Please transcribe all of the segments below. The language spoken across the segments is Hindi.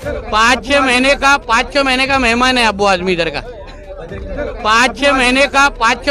5-6 महीने का मेहमान है अबू आजमी इधर का। 5-6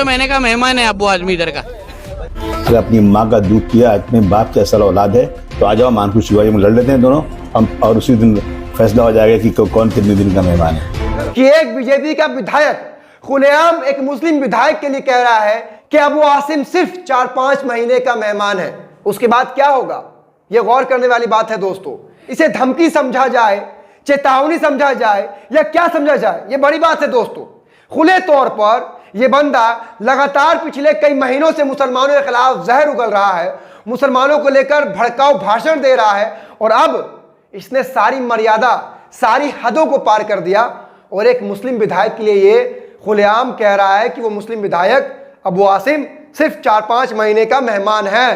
महीने का मेहमान है अबू आजमी इधर का। अगर अपनी माँ का दूध पिया, अपने बाप की असल औलाद है, तो आ जाओ मानपुर शिवाजी में लड़ लेते हैं दोनों हम, और उसी दिन फैसला हो जाएगा कि कौन कितने दिन का मेहमान है। कि एक बीजेपी का विधायक खुलेआम एक मुस्लिम विधायक के लिए कह रहा है कि अबू आसिम सिर्फ 4-5 महीने का मेहमान है, उसके बाद क्या होगा? यह गौर करने वाली बात है दोस्तों। इसे धमकी समझा जाए, चेतावनी समझा जाए या क्या समझा जाए, यह बड़ी बात है दोस्तों। खुले तौर पर यह बंदा लगातार पिछले कई महीनों से मुसलमानों के खिलाफ जहर उगल रहा है, मुसलमानों को लेकर भड़काऊ भाषण दे रहा है, और अब इसने सारी मर्यादा, सारी हदों को पार कर दिया और एक मुस्लिम विधायक के लिए ये खुलेआम कह रहा है कि वो मुस्लिम विधायक अबू आसिम सिर्फ 4-5 महीने का मेहमान है।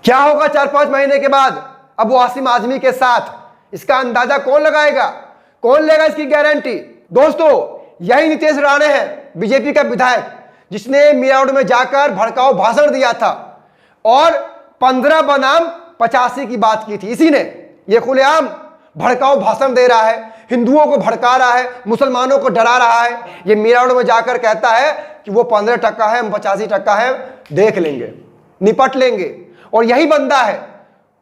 क्या होगा 4-5 महीने के बाद अबू आसिम आजमी के साथ? इसका अंदाजा कौन लगाएगा? कौन लेगा इसकी गारंटी? दोस्तों, यही नीतीश राणे है, बीजेपी का विधायक, जिसने मीरा रोड में जाकर भड़काऊ भाषण दिया था और 15 बनाम 85 की बात की थी। इसी ने यह खुलेआम भड़काऊ भाषण दे रहा है, हिंदुओं को भड़का रहा है, मुसलमानों को डरा रहा है। ये मीरा रोड में जाकर कहता है कि वो 15% है, हम 85% है, देख लेंगे, निपट लेंगे। और यही बंदा है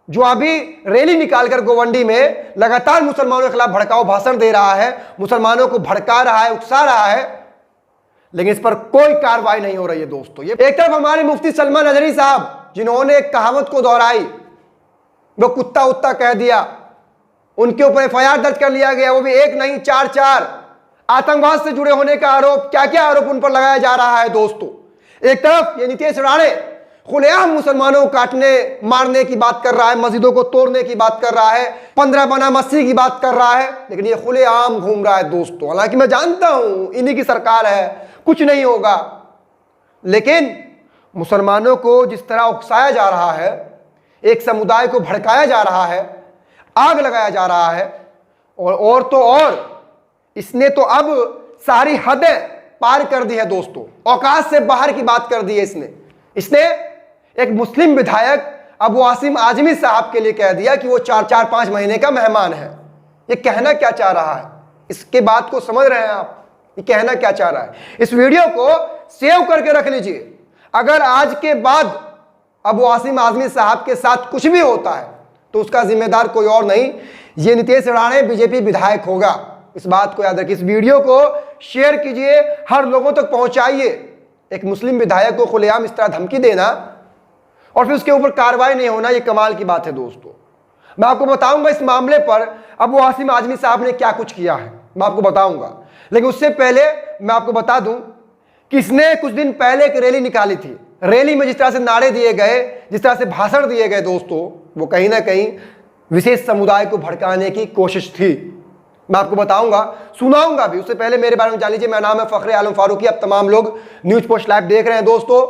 जो अभी रैली निकालकर गोवंडी में लगातार मुसलमानों के खिलाफ भड़काऊ भाषण दे रहा है, मुसलमानों को भड़का रहा है, उकसा रहा है, लेकिन इस पर कोई कार्रवाई नहीं हो रही है दोस्तों। ये एक तरफ हमारे मुफ्ती सलमान नजरी साहब, जिन्होंने एक कहावत को दोहराई, वो कुत्ता उत्ता कह दिया, उनके ऊपर FIR दर्ज कर लिया गया, वो भी 1 नहीं 4 आतंकवाद से जुड़े होने का आरोप, क्या क्या आरोप उन पर लगाया जा रहा है दोस्तों। एक तरफ ये नीतीश राणे खुलेआम मुसलमानों को काटने मारने की बात कर रहा है, मस्जिदों को तोड़ने की बात कर रहा है, 15 बनाम 80 की बात कर रहा है, लेकिन ये खुलेआम घूम रहा है दोस्तों। हालांकि मैं जानता हूं इन्हीं की सरकार है, कुछ नहीं होगा, लेकिन मुसलमानों को जिस तरह उकसाया जा रहा है, एक समुदाय को भड़काया जा रहा है, आग लगाया जा रहा है, और तो और इसने तो अब सारी हदें पार कर दी है दोस्तों, औकात से बाहर की बात कर दी है इसने एक मुस्लिम विधायक अबू आसिम आजमी साहब के लिए कह दिया कि वो 4-5 महीने का मेहमान है। ये कहना क्या चाह रहा है? इसके बात को समझ रहे हैं आप? ये कहना क्या चाह रहा है? इस वीडियो को सेव करके रख लीजिए। अगर आज के बाद अबू आसिम आजमी साहब के साथ कुछ भी होता है तो उसका जिम्मेदार कोई और नहीं, ये नीतीश राणे बीजेपी विधायक होगा। इस बात को याद रखिए। इस वीडियो को शेयर कीजिए, हर लोगों तक पहुंचाइए। एक मुस्लिम विधायक को खुलेआम इस तरह धमकी देना और फिर उसके ऊपर कार्रवाई नहीं होना, यह कमाल की बात है दोस्तों। मैं आपको बताऊंगा इस मामले पर अबू आसिम आजमी साहब ने क्या कुछ किया है, मैं आपको बताऊंगा, लेकिन उससे पहले मैं आपको बता दूं कि इसने कुछ दिन पहले एक रैली निकाली थी। रैली में जिस तरह से नारे दिए गए, जिस तरह से भाषण दिए गए दोस्तों, वो कहीं ना कहीं विशेष समुदाय को भड़काने की कोशिश थी। मैं आपको बताऊंगा, सुनाऊंगा भी। उससे पहले मेरे बारे में जान लीजिए। मेरा नाम है फखरे आलम फारूकी। अब तमाम लोग न्यूज पोस्ट लाइव देख रहे हैं दोस्तों।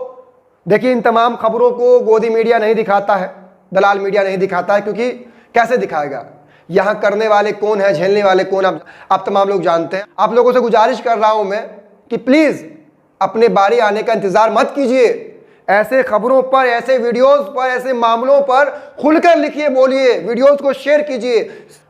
देखिए, इन तमाम खबरों को गोदी मीडिया नहीं दिखाता है, दलाल मीडिया नहीं दिखाता है, क्योंकि कैसे दिखाएगा? यहां करने वाले कौन है, झेलने वाले कौन, आप तमाम लोग जानते हैं। आप लोगों से गुजारिश कर रहा हूं मैं कि प्लीज अपने बारी आने का इंतजार मत कीजिए। ऐसे खबरों पर, ऐसे वीडियोस पर, ऐसे मामलों पर खुलकर लिखिए, बोलिए, वीडियोस को शेयर कीजिए।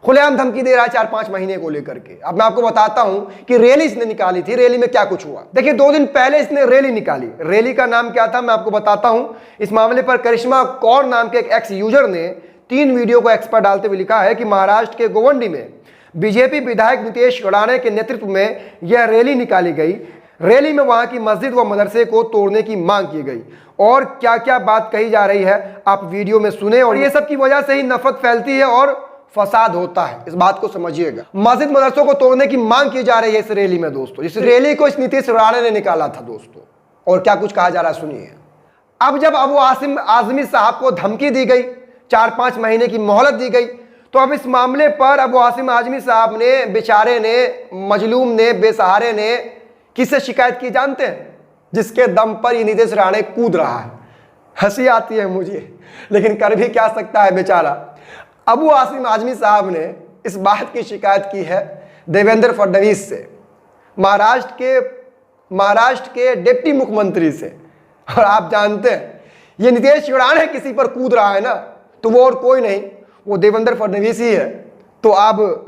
खुलेआम धमकी दे रहा है 4-5 महीने को लेकर के। अब मैं आपको बताता हूं कि रैली इसने निकाली थी, रैली में क्या कुछ हुआ। देखिए, 2 दिन पहले इसने रैली निकाली। रैली का नाम क्या था मैं आपको बताता हूं। इस मामले पर करिश्मा कौर नाम के एक एक्स यूजर ने 3 वीडियो को एक्स पर डालते हुए लिखा है कि महाराष्ट्र के गोवंडी में बीजेपी विधायक नीतीश राणे के नेतृत्व में यह रैली निकाली गई। रैली में वहां की मस्जिद व मदरसे को तोड़ने की मांग की गई और क्या क्या बात कही जा रही है आप वीडियो में सुने। और ये सब की वजह से ही नफरत फैलती है और फसाद होता है, इस बात को समझिएगा। मस्जिद मदरसों को तोड़ने की मांग की जा रही है इस रैली में दोस्तों। इस रैली को इस नीतीश राणे ने निकाला था दोस्तों, और क्या कुछ कहा जा रहा है सुनिए। अब जब अबू आसिम आजमी साहब को धमकी दी गई, 4-5 महीने की मोहलत दी गई, तो अब इस मामले पर अबू आसिम आजमी साहब ने, बेचारे ने, मजलूम ने, बेसहारे ने किससे शिकायत की जानते हैं? जिसके दम पर ये नीतीश राणे कूद रहा है। हंसी आती है मुझे, लेकिन कर भी क्या सकता है बेचारा। अबू आसिम आजमी साहब ने इस बात की शिकायत की है देवेंद्र फडणवीस से, महाराष्ट्र के डिप्टी मुख्यमंत्री से। और आप जानते हैं, ये नीतीश राणे किसी पर कूद रहा है ना, तो वो और कोई नहीं, वो देवेंद्र फडणवीस ही है। तो अब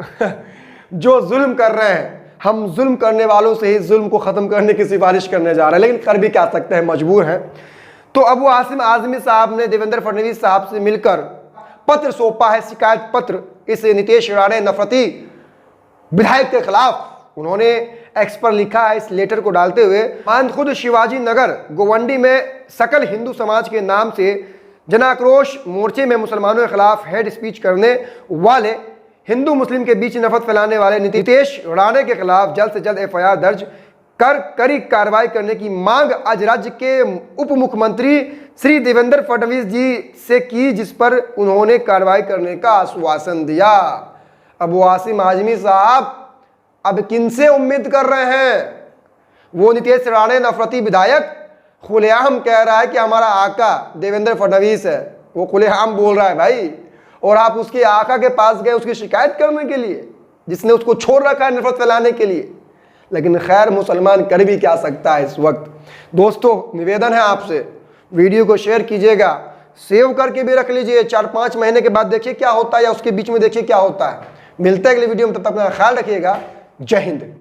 जो जुल्म कर रहे हैं, हम जुल्म करने वालों से ही जुल्म को ख़त्म करने की सिफारिश करने जा रहे हैं, लेकिन कर भी क्या सकते हैं, मजबूर हैं। तो अबू आसिम आज़मी साहब ने देवेंद्र फडणवीस साहब से मिलकर पत्र सौंपा है, शिकायत पत्र, इस नीतीश राणे नफरती विधायक के खिलाफ। उन्होंने एक्स पर लिखा है इस लेटर को डालते हुए, मान खुद शिवाजी नगर गोवंडी में सकल हिंदू समाज के नाम से जन आक्रोश मोर्चे में मुसलमानों के खिलाफ हेड स्पीच करने वाले, हिंदू मुस्लिम के बीच नफरत फैलाने वाले नीतीश राणे के खिलाफ जल्द से जल्द FIR दर्ज कर कड़ी कार्रवाई करने की मांग आज राज्य के उप मुख्यमंत्री श्री देवेंद्र फडणवीस जी से की, जिस पर उन्होंने कार्रवाई करने का आश्वासन दिया। अबू आसिम आज़मी साहब अब किनसे उम्मीद कर रहे हैं? वो नीतीश राणे नफरती विधायक खुलेआम कह रहा है कि हमारा आका देवेंद्र फडणवीस है, वो खुलेआम बोल रहा है भाई, और आप उसके आका के पास गए उसकी शिकायत करने के लिए, जिसने उसको छोड़ रखा है नफरत फैलाने के लिए। लेकिन खैर, मुसलमान कर भी क्या सकता है इस वक्त। दोस्तों, निवेदन है आपसे, वीडियो को शेयर कीजिएगा, सेव करके भी रख लीजिए, 4-5 महीने के बाद देखिए क्या होता है, या उसके बीच में देखिए क्या होता है। मिलते हैं अगले वीडियो में, तब तक अपना ख्याल रखिएगा। जय हिंद।